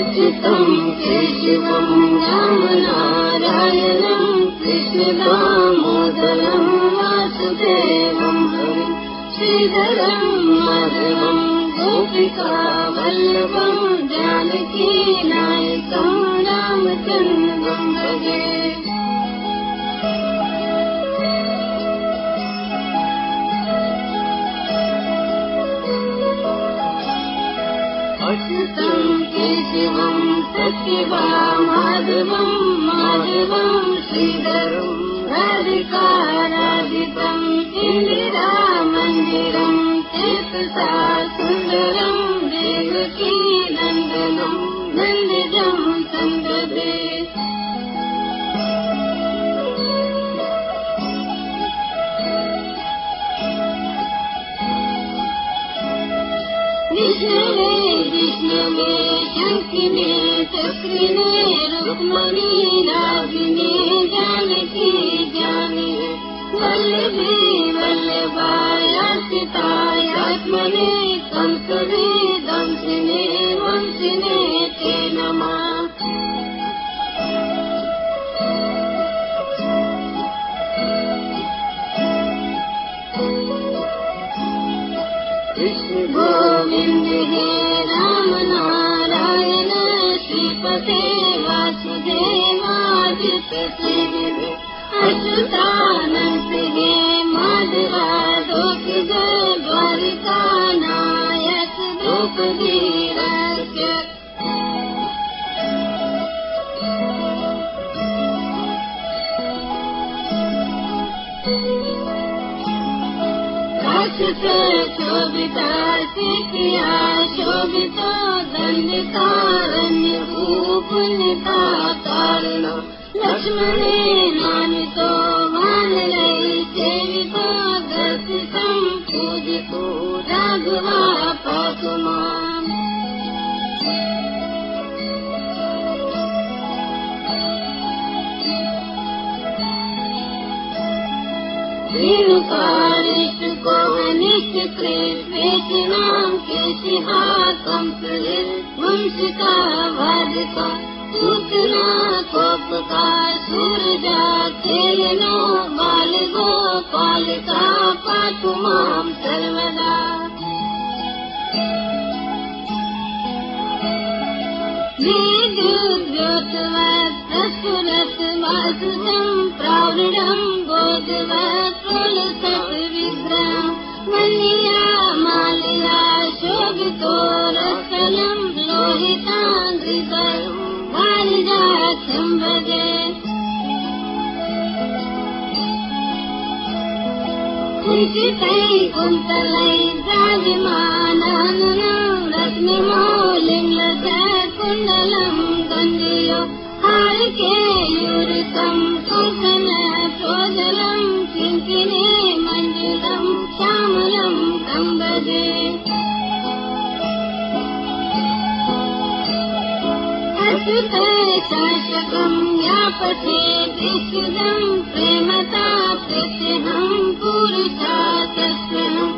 अच्युतं केशवं रामनारायणं कृष्णदामोदरं वासुदेवं हरिं श्रीधरं माधवं गोपिकावल्लभं जानकीनायकं रामचन्द्रं भजे। अच्युतं केशवं सत्यभामाधवं माधवं श्रीधरं राधिकाराधितं इंदिरामन्दिरं चेतसा सुन्दरं देवकीनन्दनं नन्दितं सम्प्रदे। विष्णवे शङ्किने चक्रिणे रुक्मणी रागिने जानकी जाने वल्लभे वल्लभायार्चितायात्मने कंसने दंसिने वंशिने ते नमः। कृष्ण गोविंद हे राम नारायण श्रीपते वासुदेवादित्य अच्युतानंद हे माधवा लोकज द्वारिका नायक द्रौपदी रक्षक। शोभिता सिखिया शोभितो दंडितारण्य भूपुनिता कारण लक्ष्मणे मानितो मानलई सेवितो दर्शितं पूजितो राघवा पातु माम्। रेणुकारिष्टको निष्कृष्वेषिणां केशिहा कंसवंशिका वादिका सूचना कोपका सूरजा खेलनो बालगोपालिका पातु मां सर्वदा। विद्युद्योतवत् प्रस्फुरत् वासुदं प्रावृढं बोधवत् प्रलसत् विग्रहं मल्लिया माल्या शोभितो रत्नं लोहिताङ्घ्रिधरं वारिजाक्षं भजे। कुञ्चितै कुन्तलै राजमानाननं रत्नमौलिं लसत् कुण्डलं गन्धयो हारकेयूरितं कंकण प्रोज्वलं किङ्किणे मञ्जुलं श्यामलं तं भजे। अच्युत शासकं यापथे विशुद्धं प्रेमता प्रत्यहं पुरुषार्थस्यहं